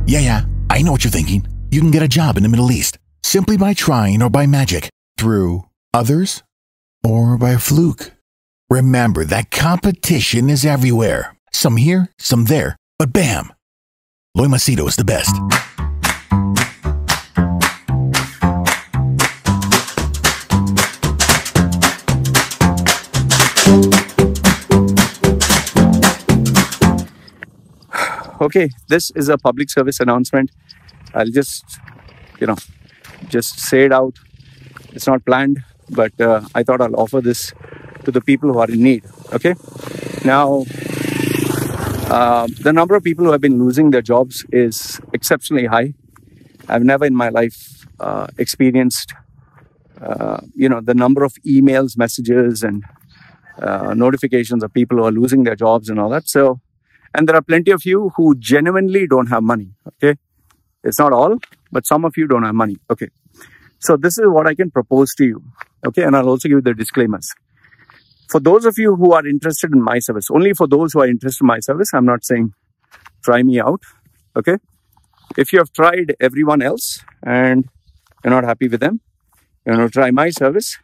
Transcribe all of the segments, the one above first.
Yeah, I know what you're thinking. You can get a job in the Middle East simply by trying or by magic, through others, or by a fluke. Remember that competition is everywhere. Some here, some there, but bam! Loy Machedo is the best. Okay, this is a public service announcement. I'll just say it out. It's not planned, but I thought I'll offer this to the people who are in need. Okay, now the number of people who have been losing their jobs is exceptionally high. I've never in my life experienced the number of emails, messages, and notifications of people who are losing their jobs and all that. So, and there are plenty of you who genuinely don't have money. Okay, it's not all, but some of you don't have money. Okay, so this is what I can propose to you. Okay, and I'll also give you the disclaimers. For those of you who are interested in my service, only for those who are interested in my service, I'm not saying try me out. Okay, if you have tried everyone else and you're not happy with them, you want to try my service,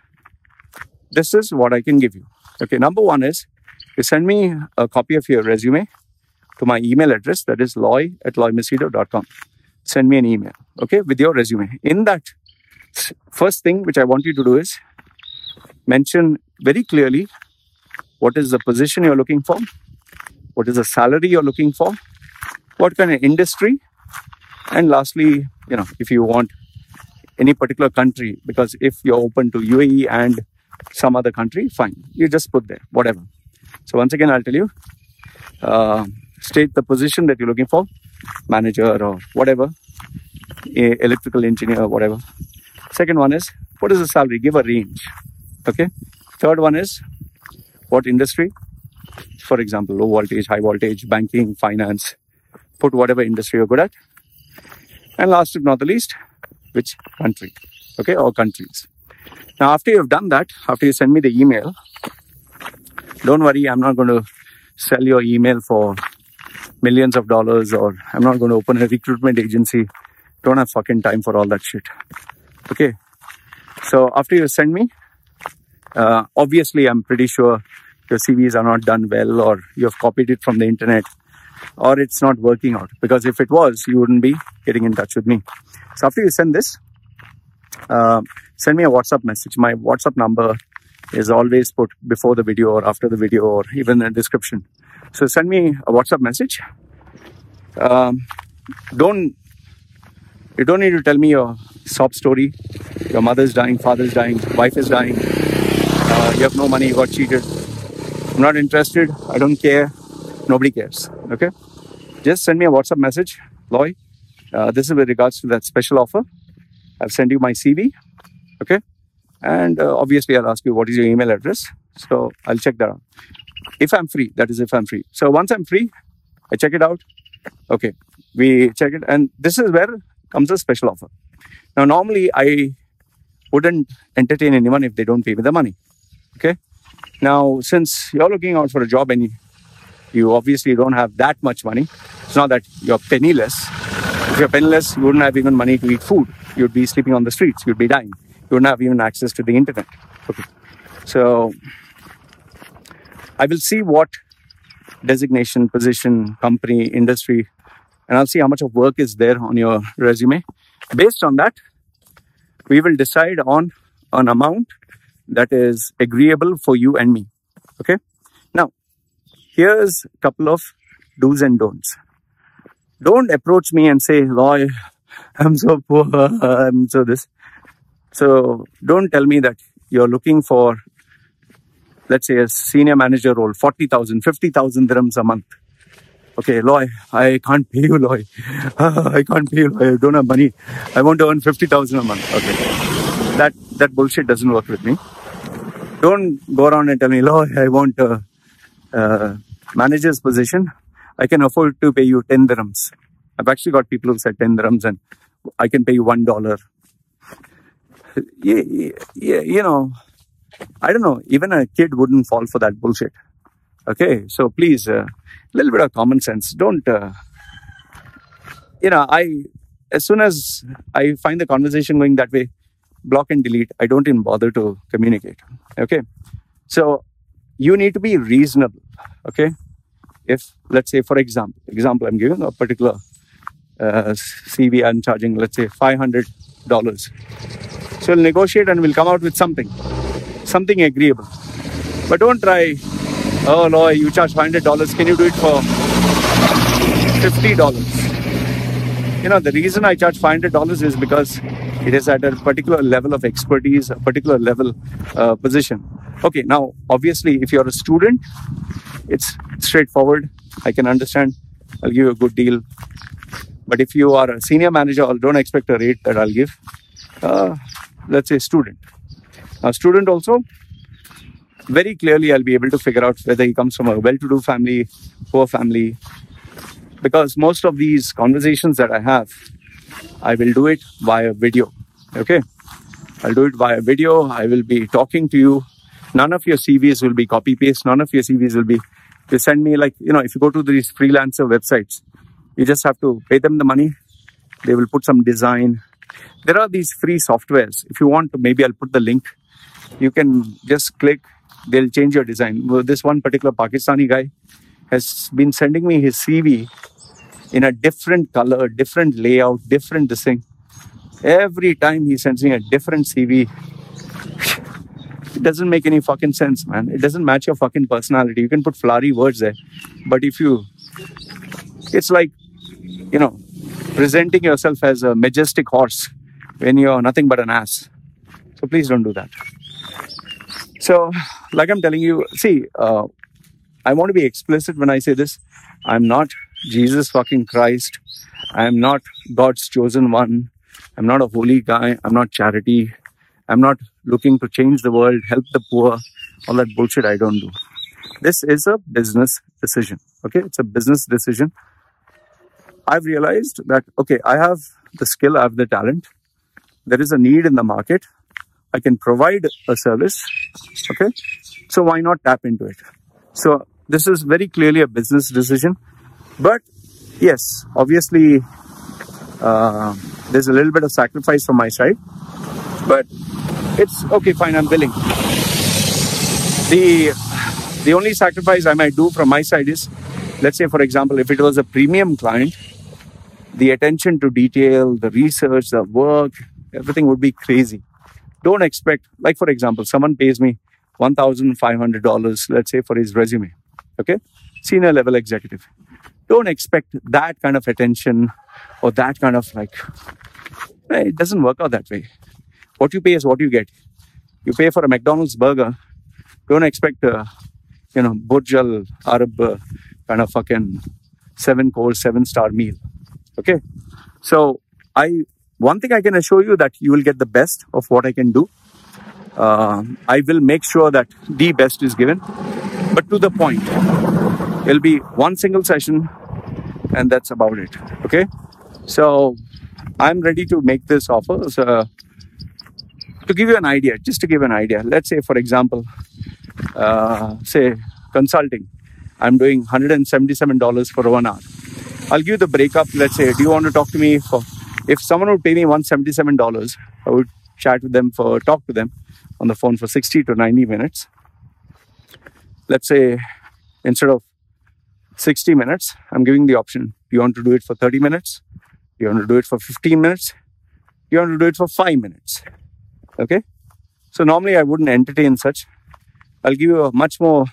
this is what I can give you. Okay, number one is you send me a copy of your resume to my email address, that is loy@loymachedo.com. Send me an email, okay, with your resume. In that, first thing which I want you to do is mention very clearly what is the position you're looking for, what is the salary you're looking for, what kind of industry, and lastly, if you want any particular country, because if you're open to UAE and some other country, fine, you just put there, whatever. So once again, I'll tell you, state the position that you're looking for, manager or whatever, electrical engineer, whatever. Second one is, what is the salary? Give a range. Okay. Third one is, what industry? For example, low voltage, high voltage, banking, finance. Put whatever industry you're good at. And last but not the least, which country? Okay, or countries. Now, after you've done that, after you send me the email, don't worry, I'm not going to sell your email for millions of dollars, or I'm not going to open a recruitment agency. Don't have fucking time for all that shit. Okay. So after you send me, obviously I'm pretty sure your CVs are not done well, or you have copied it from the internet, or it's not working out. Because if it was, you wouldn't be getting in touch with me. So after you send this, send me a WhatsApp message. My WhatsApp number is always put before the video or after the video or even in the description. So send me a WhatsApp message. You don't need to tell me your sob story. Your mother's dying, father's dying, wife is dying. You have no money, you got cheated. I'm not interested. I don't care. Nobody cares. Okay? Just send me a WhatsApp message. Loy, this is with regards to that special offer. I've sent you my CV. Okay? And obviously, I'll ask you what is your email address. So I'll check that out. If I'm free, that is if I'm free. So once I'm free, I check it out. Okay, we check it. And this is where comes a special offer. Now, normally, I wouldn't entertain anyone if they don't pay me the money. Okay? Now, since you're looking out for a job and you obviously don't have that much money, it's not that you're penniless. If you're penniless, you wouldn't have even money to eat food. You'd be sleeping on the streets. You'd be dying. You wouldn't have even access to the internet. Okay. So I will see what designation, position, company, industry, and I'll see how much of work is there on your resume. Based on that, we will decide on an amount that is agreeable for you and me. Okay. Now, here's a couple of do's and don'ts. Don't approach me and say, Loy, I'm so poor, I'm so this. So don't tell me that you're looking for, let's say, a senior manager role, 40,000, 50,000 dirhams a month. Okay, Loy, I can't pay you, Loy. I can't pay you, Loy. I don't have money. I want to earn 50,000 a month. Okay. That bullshit doesn't work with me. Don't go around and tell me, Loy, I want a manager's position. I can afford to pay you 10 dirhams. I've actually got people who said 10 dirhams and I can pay you $1. Yeah, I don't know. Even a kid wouldn't fall for that bullshit. Okay, so please, a little bit of common sense. Don't as soon as I find the conversation going that way, block and delete. I don't even bother to communicate. Okay. So you need to be reasonable. Okay. If, let's say, for example, I'm giving a particular CV, I'm charging, let's say, $500. So we'll negotiate and we'll come out with something agreeable. But don't try, oh, Loy, you charge $500. Can you do it for $50? The reason I charge $500 is because it is at a particular level of expertise, a particular level position. Okay, now, obviously, if you're a student, it's straightforward. I can understand. I'll give you a good deal. But if you are a senior manager, don't expect a rate that I'll give. Let's say student. Now, student also, very clearly I'll be able to figure out whether he comes from a well-to-do family, poor family. Because most of these conversations that I have, I will do it via video. Okay? I'll do it via video. I will be talking to you. None of your CVs will be copy-paste. None of your CVs will be, you send me like, if you go to these freelancer websites, you just have to pay them the money. They will put some design. There are these free softwares. If you want to, maybe I'll put the link. You can just click. They'll change your design. Well, this one particular Pakistani guy has been sending me his CV in a different color, different layout, different this thing. Every time he sends me a different CV. It doesn't make any fucking sense, man. It doesn't match your fucking personality. You can put flowery words there. But it's like, presenting yourself as a majestic horse when you're nothing but an ass. So please don't do that. So, like I'm telling you, see, I want to be explicit when I say this. I'm not Jesus fucking Christ. I'm not God's chosen one. I'm not a holy guy. I'm not charity. I'm not looking to change the world, help the poor, all that bullshit I don't do. This is a business decision. Okay, it's a business decision. I've realized that, okay, I have the skill, I have the talent. There is a need in the market. I can provide a service. Okay, so why not tap into it? So this is very clearly a business decision. But yes, obviously, there's a little bit of sacrifice from my side. But it's okay, fine, I'm willing. The only sacrifice I might do from my side is, let's say, for example, if it was a premium client, the attention to detail, the research, the work, everything would be crazy. Don't expect, like for example, someone pays me $1,500, let's say, for his resume. Okay? Senior level executive. Don't expect that kind of attention or that kind of it doesn't work out that way. What you pay is what you get. You pay for a McDonald's burger. Don't expect Burj Al Arab kind of fucking 7-course, 7-star meal. Okay? So, one thing I can assure you that you will get the best of what I can do. I will make sure that the best is given, but to the point. It'll be one single session and that's about it. Okay? So, I'm ready to make this offer. So, to give you an idea, just to give an idea, let's say, for example, say consulting, I'm doing $177 for 1 hour. I'll give you the breakup. Let's say, do you want to talk to me if someone would pay me $177, I would talk to them on the phone for 60 to 90 minutes. Let's say, instead of 60 minutes, I'm giving the option. Do you want to do it for 30 minutes? Do you want to do it for 15 minutes? Do you want to do it for 5 minutes? Okay? So normally I wouldn't entertain such. I'll give you a much more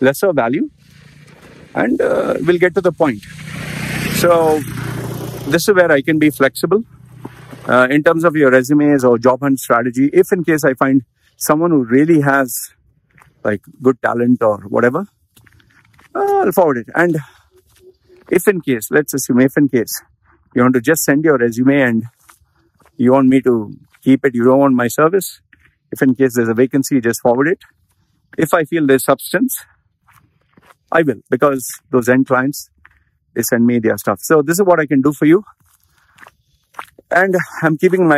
lesser value and we'll get to the point. So this is where I can be flexible in terms of your resumes or job hunt strategy. If in case I find someone who really has good talent or whatever, I'll forward it. And if in case, let's assume if in case you want to just send your resume and you want me to keep it, you don't want my service, if in case there's a vacancy, just forward it. If I feel there's substance, I will, because those end clients, they send me their stuff. So this is what I can do for you. And I'm keeping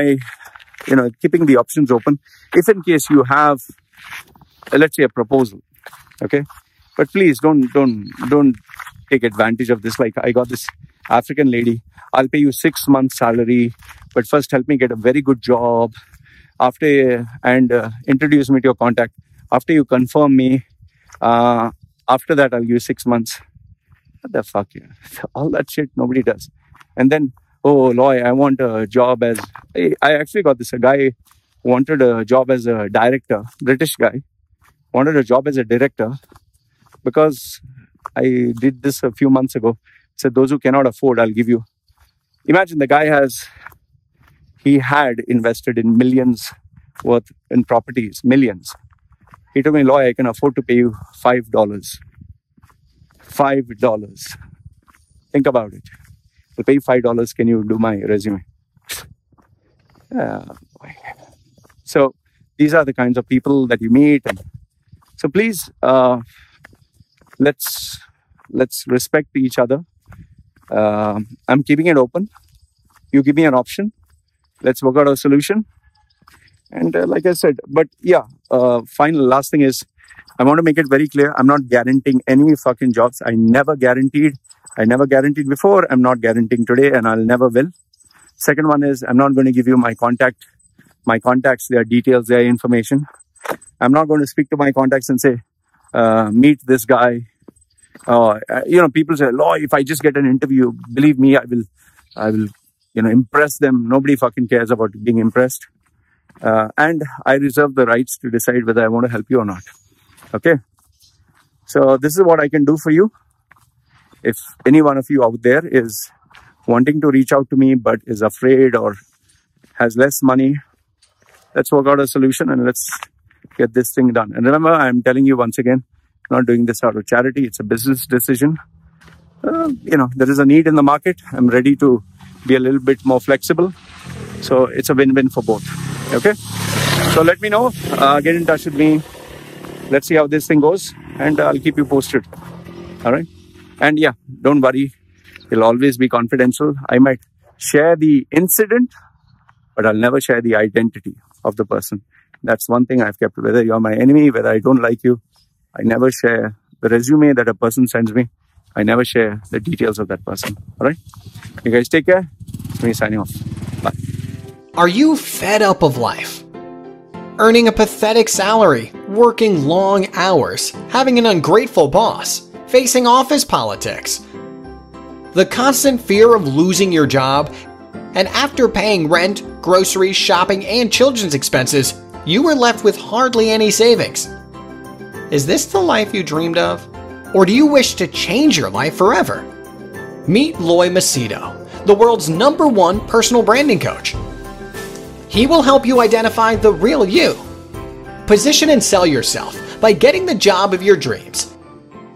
keeping the options open. If in case you have, let's say, a proposal, okay? But please don't take advantage of this. Like, I got this African lady, I'll pay you 6 months salary, but first help me get a very good job and introduce me to your contact. After you confirm me, after that, I'll give you 6 months. What the fuck? Yeah? All that shit, nobody does. And then, oh, Loy, I want a job as... I actually got this. A guy wanted a job as a director, British guy, wanted a job as a director because I did this a few months ago. Said, those who cannot afford, I'll give you. Imagine the guy had invested in millions worth in properties, millions. He told me, Loy, I can afford to pay you $5. $5. Think about it. I'll pay you $5. Can you do my resume? So these are the kinds of people that you meet. And so please, let's respect each other. I'm keeping it open. You give me an option. Let's work out a solution. And like I said, but yeah, final last thing is, I want to make it very clear. I'm not guaranteeing any fucking jobs. I never guaranteed before. I'm not guaranteeing today, and I'll never will. Second one is, I'm not going to give you my contacts, their details, their information. I'm not going to speak to my contacts and say, meet this guy. People say, Loy, if I just get an interview, believe me, I will, impress them. Nobody fucking cares about being impressed. And I reserve the rights to decide whether I want to help you or not. Okay. So this is what I can do for you. If any one of you out there is wanting to reach out to me, but is afraid or has less money, let's work out a solution and let's get this thing done. And remember, I'm telling you once again, I'm not doing this out of charity. It's a business decision. There is a need in the market. I'm ready to be a little bit more flexible. So it's a win-win for both. Okay. So let me know, get in touch with me. Let's see how this thing goes and I'll keep you posted. All right. And yeah, don't worry. It'll always be confidential. I might share the incident, but I'll never share the identity of the person. That's one thing I've kept. Whether you're my enemy, whether I don't like you, I never share the resume that a person sends me. I never share the details of that person. All right. You guys take care. It's me signing off. Bye. Are you fed up of life? Earning a pathetic salary, working long hours, having an ungrateful boss, facing office politics, the constant fear of losing your job, and after paying rent, groceries, shopping, and children's expenses, you were left with hardly any savings. Is this the life you dreamed of? Or do you wish to change your life forever? Meet Loy Machedo, the world's #1 personal branding coach. He will help you identify the real you, position and sell yourself by getting the job of your dreams,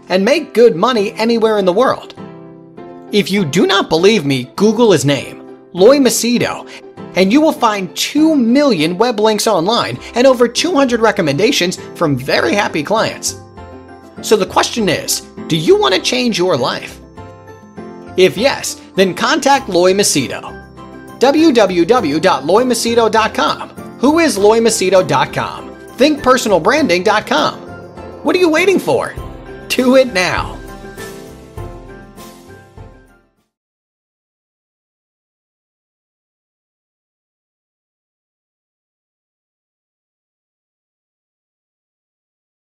and make good money anywhere in the world. If you do not believe me, Google his name, Loy Machedo, and you will find 2 million web links online and over 200 recommendations from very happy clients. So the question is, do you want to change your life? If yes, then contact Loy Machedo. www.loymachedo.com. Who is loymachedo.com? Thinkpersonalbranding.com. What are you waiting for? Do it now.